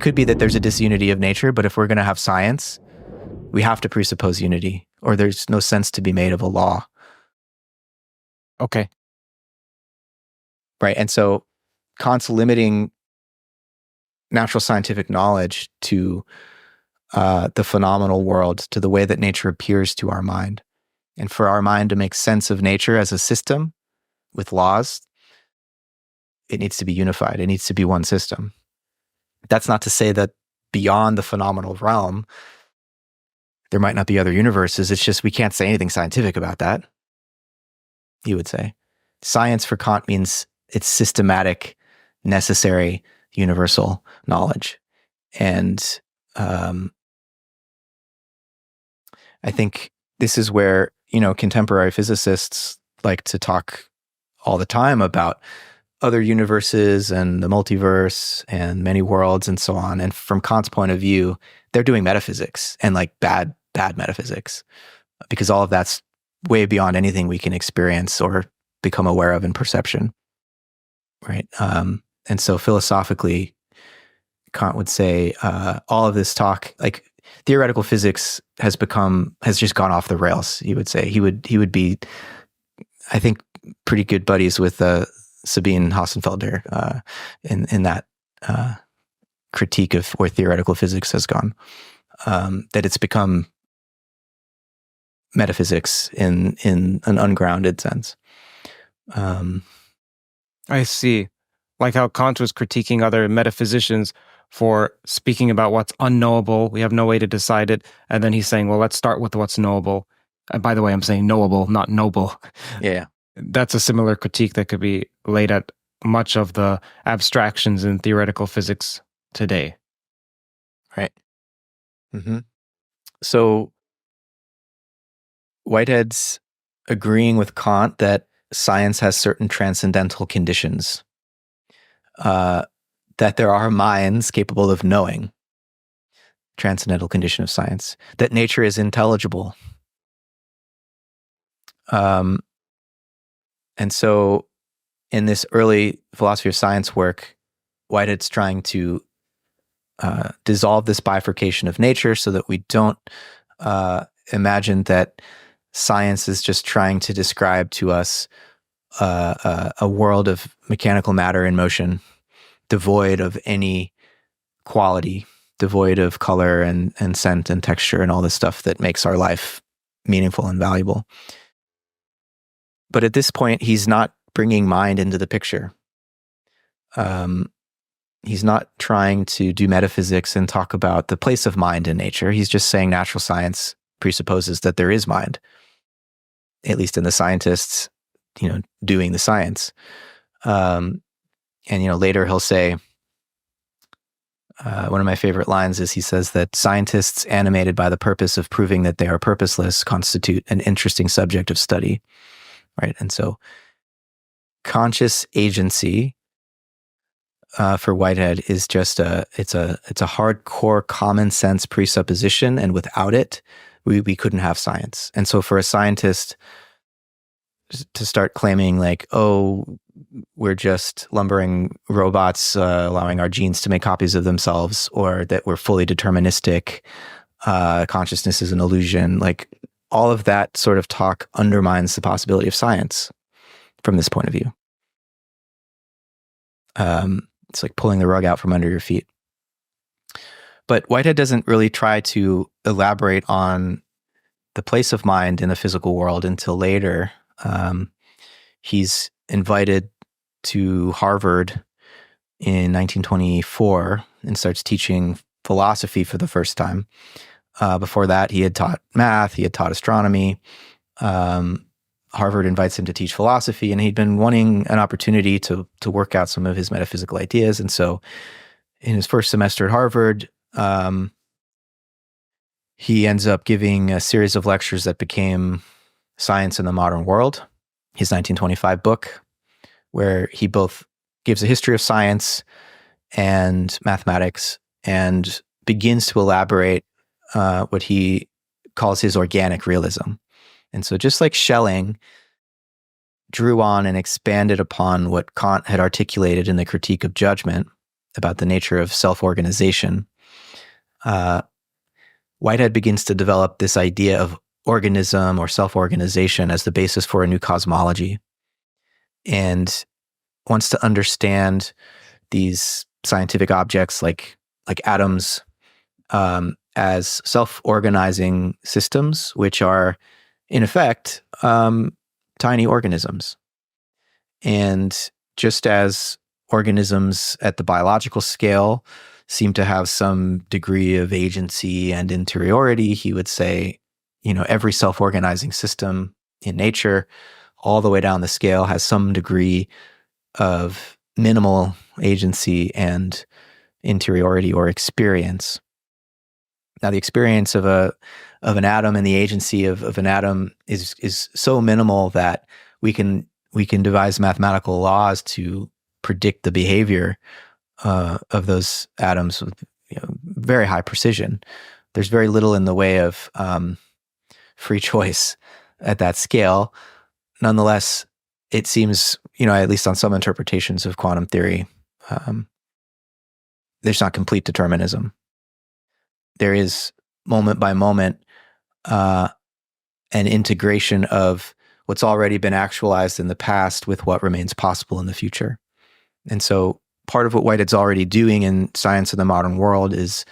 could be that there's a disunity of nature, but if we're going to have science, we have to presuppose unity, or there's no sense to be made of a law. Okay. Right. And so Kant's limiting natural scientific knowledge to the phenomenal world, to the way that nature appears to our mind. And for our mind to make sense of nature as a system with laws, it needs to be unified. It needs to be one system. That's not to say that beyond the phenomenal realm, there might not be other universes. It's just we can't say anything scientific about that, you would say. Science for Kant means it's systematic, necessary, universal knowledge. And I think this is where, contemporary physicists like to talk all the time about other universes and the multiverse and many worlds and so on. And from Kant's point of view, they're doing metaphysics, and like bad metaphysics, because all of that's way beyond anything we can experience or become aware of in perception. Right. And so philosophically, Kant would say all of this talk, like theoretical physics has just gone off the rails, he would say. He would be, I think, pretty good buddies with Sabine Hossenfelder in that critique of where theoretical physics has gone, that it's become metaphysics in an ungrounded sense. I see. Like how Kant was critiquing other metaphysicians for speaking about what's unknowable. We have no way to decide it. And then he's saying, well, let's start with what's knowable. And by the way, I'm saying knowable, not noble. Yeah. That's a similar critique that could be laid at much of the abstractions in theoretical physics today. Right. Mm-hmm. So Whitehead's agreeing with Kant that science has certain transcendental conditions, that there are minds capable of knowing, transcendental condition of science, that nature is intelligible. And so in this early philosophy of science work, Whitehead's trying to dissolve this bifurcation of nature so that we don't imagine that science is just trying to describe to us a world of mechanical matter in motion, devoid of any quality, devoid of color and scent and texture and all the stuff that makes our life meaningful and valuable. But at this point, he's not bringing mind into the picture. He's not trying to do metaphysics and talk about the place of mind in nature. He's just saying natural science presupposes that there is mind, at least in the scientists, doing the science. And later he'll say, one of my favorite lines is he says that scientists animated by the purpose of proving that they are purposeless constitute an interesting subject of study. Right. And so conscious agency for Whitehead is just it's a hardcore common sense presupposition, and without it, we couldn't have science. And so for a scientist to start claiming like, oh, we're just lumbering robots, allowing our genes to make copies of themselves, or that we're fully deterministic, consciousness is an illusion, like all of that sort of talk undermines the possibility of science from this point of view. It's like pulling the rug out from under your feet. But Whitehead doesn't really try to elaborate on the place of mind in the physical world until later. He's invited to Harvard in 1924 and starts teaching philosophy for the first time. Before that, he had taught math, he had taught astronomy. Harvard invites him to teach philosophy, and he'd been wanting an opportunity to work out some of his metaphysical ideas. And so in his first semester at Harvard, he ends up giving a series of lectures that became Science in the Modern World, his 1925 book, where he both gives a history of science and mathematics and begins to elaborate what he calls his organic realism. And so just like Schelling drew on and expanded upon what Kant had articulated in the Critique of Judgment, about the nature of self-organization, Whitehead begins to develop this idea of organism or self-organization as the basis for a new cosmology, and wants to understand these scientific objects like atoms as self-organizing systems, which are in effect tiny organisms. And just as organisms at the biological scale seem to have some degree of agency and interiority, he would say, every self-organizing system in nature, all the way down the scale, has some degree of minimal agency and interiority or experience. Now, the experience of an atom and the agency of an atom is so minimal that we can devise mathematical laws to predict the behavior of those atoms with very high precision. There's very little in the way of free choice at that scale. Nonetheless, it seems, at least on some interpretations of quantum theory, there's not complete determinism. There is moment by moment an integration of what's already been actualized in the past with what remains possible in the future. And so part of what Whitehead's already doing in Science of the Modern World is,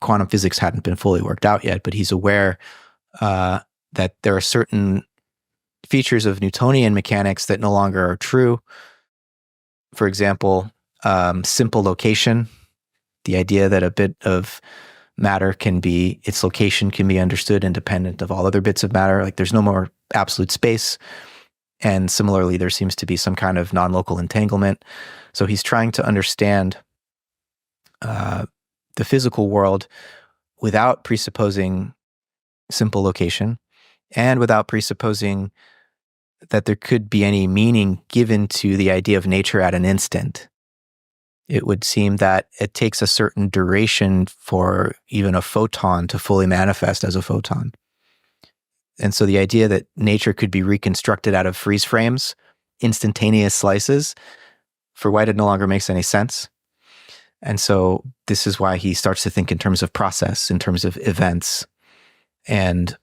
quantum physics hadn't been fully worked out yet, but he's aware that there are certain features of Newtonian mechanics that no longer are true. For example, simple location, the idea that a bit of matter its location can be understood independent of all other bits of matter. Like there's no more absolute space. And similarly, there seems to be some kind of non-local entanglement. So he's trying to understand the physical world without presupposing simple location and without presupposing that there could be any meaning given to the idea of nature at an instant. It would seem that it takes a certain duration for even a photon to fully manifest as a photon. And so the idea that nature could be reconstructed out of freeze frames, instantaneous slices, for Whitehead no longer makes any sense. And so this is why he starts to think in terms of process, in terms of events. And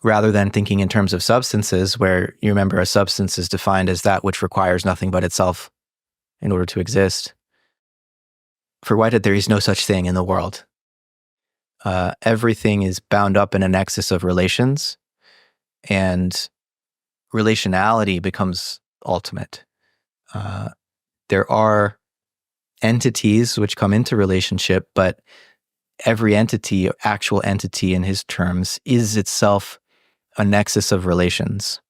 rather than thinking in terms of substances, where you remember a substance is defined as that which requires nothing but itself in order to exist. For Whitehead, there is no such thing in the world. Everything is bound up in a nexus of relations, and relationality becomes ultimate. There are entities which come into relationship, but every entity, actual entity in his terms, is itself a nexus of relations.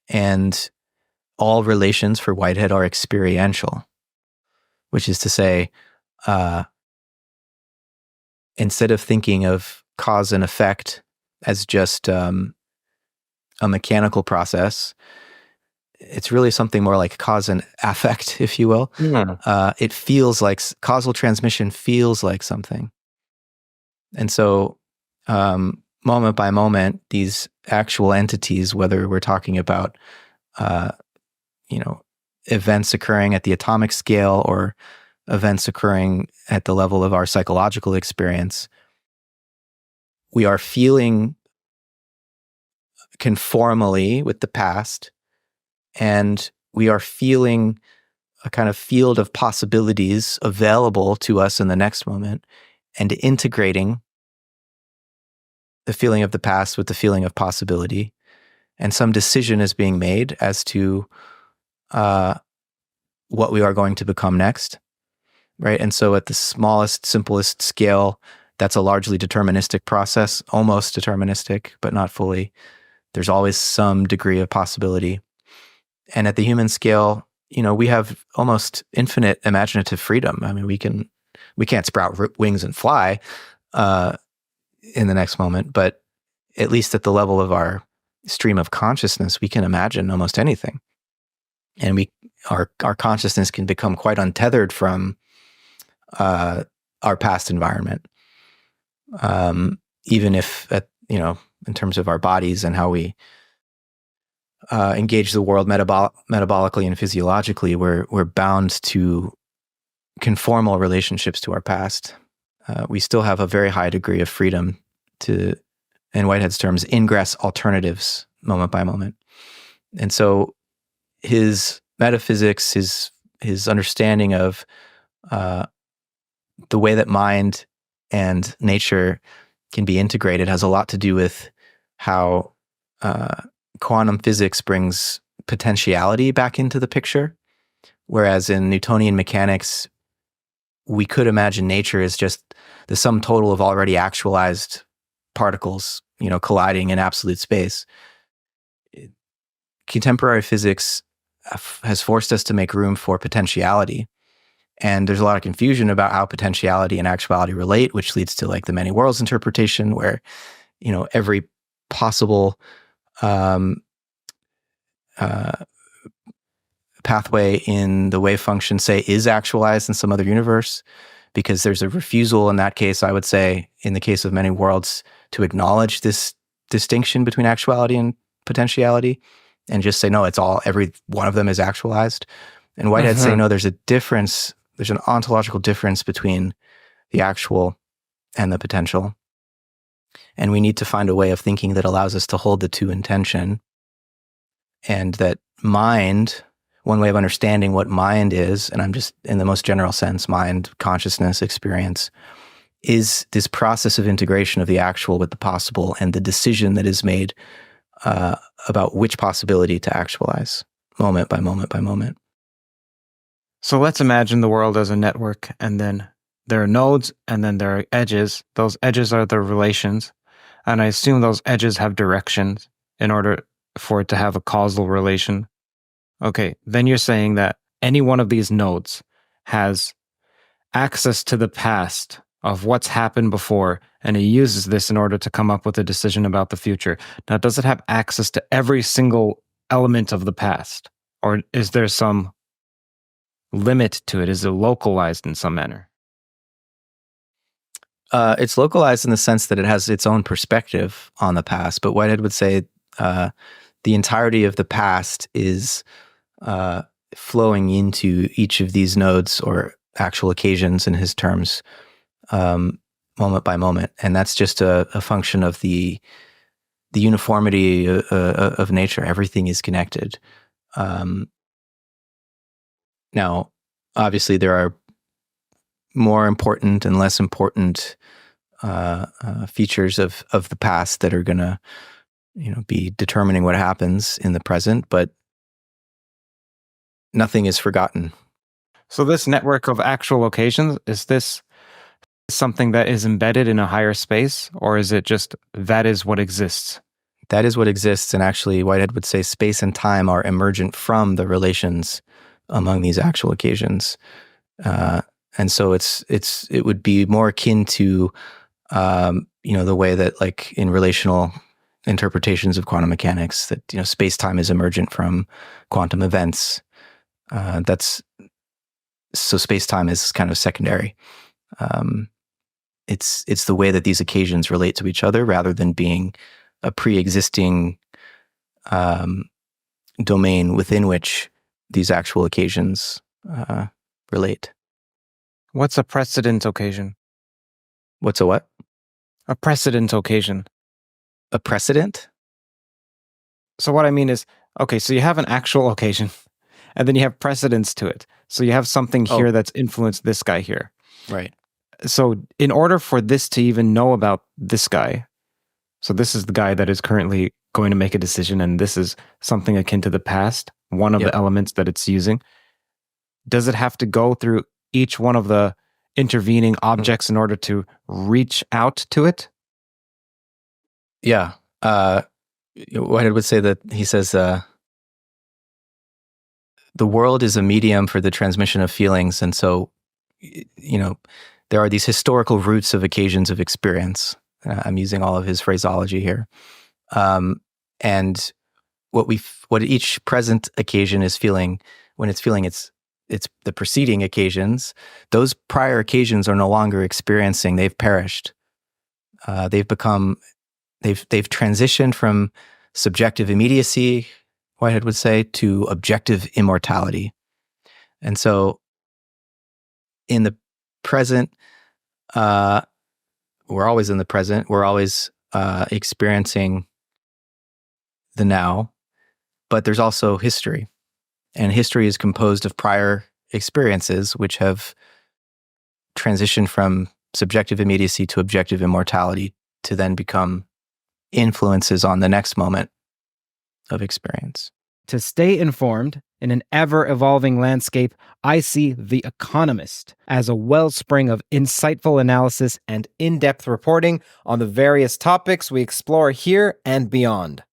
And all relations for Whitehead are experiential, which is to say, instead of thinking of cause and effect as just a mechanical process, it's really something more like cause and affect, if you will. Yeah. It feels like causal transmission feels like something. And so moment by moment, these actual entities, whether we're talking about events occurring at the atomic scale or events occurring at the level of our psychological experience, we are feeling conformally with the past, and we are feeling a kind of field of possibilities available to us in the next moment, and integrating the feeling of the past with the feeling of possibility. And some decision is being made as to what we are going to become next, right? And so at the smallest, simplest scale, that's a largely deterministic process, almost deterministic, but not fully. There's always some degree of possibility. And at the human scale, we have almost infinite imaginative freedom. I mean, we can't sprout wings and fly in the next moment, but at least at the level of our stream of consciousness, we can imagine almost anything. And our consciousness can become quite untethered from our past environment, even if in terms of our bodies and how we engage the world metabolically and physiologically, we're bound to conformal relationships to our past. We still have a very high degree of freedom to, in Whitehead's terms, ingress alternatives moment by moment. And so his metaphysics, his understanding of the way that mind and nature can be integrated has a lot to do with how quantum physics brings potentiality back into the picture. Whereas in Newtonian mechanics, we could imagine nature as just the sum total of already actualized particles, colliding in absolute space. Contemporary physics has forced us to make room for potentiality. And there's a lot of confusion about how potentiality and actuality relate, which leads to like the many worlds interpretation, where, every possible pathway in the wave function, say, is actualized in some other universe, because there's a refusal in that case, I would say, in the case of many worlds, to acknowledge this distinction between actuality and potentiality and just say, no, it's all, every one of them is actualized. And Whitehead say, no, there's a difference, there's an ontological difference between the actual and the potential. And we need to find a way of thinking that allows us to hold the two in tension. And that mind, one way of understanding what mind is, and I'm just in the most general sense, mind, consciousness, experience, is this process of integration of the actual with the possible and the decision that is made about which possibility to actualize moment by moment by moment. So let's imagine the world as a network, and then there are nodes, and then there are edges. Those edges are the relations. And I assume those edges have directions in order for it to have a causal relation. Okay, then you're saying that any one of these nodes has access to the past of what's happened before, and it uses this in order to come up with a decision about the future. Now, does it have access to every single element of the past? Or is there some limit to it? Is it localized in some manner? It's localized in the sense that it has its own perspective on the past, but Whitehead would say the entirety of the past is flowing into each of these nodes or actual occasions in his terms, moment by moment. And that's just a function of the uniformity of nature. Everything is connected. Now, obviously, there are more important and less important features of the past that are going to, be determining what happens in the present, but nothing is forgotten. So this network of actual locations, is this something that is embedded in a higher space, or is it just that is what exists? That is what exists, and actually Whitehead would say space and time are emergent from the relations among these actual occasions. And so it would be more akin to, the way that, like, in relational interpretations of quantum mechanics, that, space-time is emergent from quantum events. So space-time is kind of secondary. It's the way that these occasions relate to each other rather than being a pre-existing domain within which these actual occasions relate. What's a precedent occasion? What's a what? A precedent occasion. A precedent? So what I mean is, okay, so you have an actual occasion, and then you have precedents to it. So you have something here that's influenced this guy here. Right. So in order for this to even know about this guy, so this is the guy that is currently going to make a decision, and this is something akin to the past, one of the elements that it's using. Does it have to go through each one of the intervening objects in order to reach out to it? Yeah. Whitehead would say that, he says, the world is a medium for the transmission of feelings. And so, there are these historical roots of occasions of experience. I'm using all of his phraseology here. And what each present occasion is feeling, when it's feeling it's the preceding occasions, those prior occasions are no longer experiencing, they've perished. They've transitioned from subjective immediacy Whitehead would say, to objective immortality. And so in the present, we're always in the present. We're always experiencing the now, but there's also history. And history is composed of prior experiences which have transitioned from subjective immediacy to objective immortality to then become influences on the next moment of experience. To stay informed in an ever-evolving landscape, I see The Economist as a wellspring of insightful analysis and in-depth reporting on the various topics we explore here and beyond.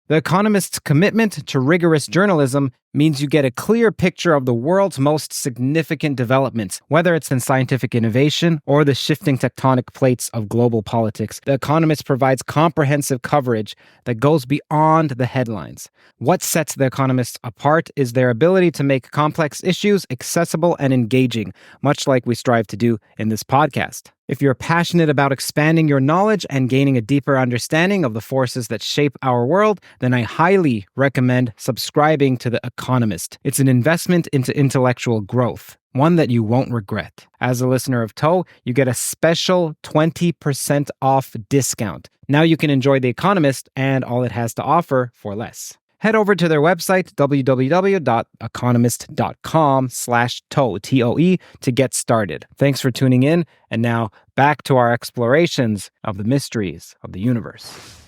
The Economist's commitment to rigorous journalism means you get a clear picture of the world's most significant developments, whether it's in scientific innovation or the shifting tectonic plates of global politics. The Economist provides comprehensive coverage that goes beyond the headlines. What sets The Economist apart is their ability to make complex issues accessible and engaging, much like we strive to do in this podcast. If you're passionate about expanding your knowledge and gaining a deeper understanding of the forces that shape our world, then I highly recommend subscribing to The Economist. It's an investment into intellectual growth, one that you won't regret. As a listener of TOE, you get a special 20% off discount. Now you can enjoy The Economist and all it has to offer for less. Head over to their website, www.economist.com/TOE, T-O-E, to get started. Thanks for tuning in. And now back to our explorations of the mysteries of the universe.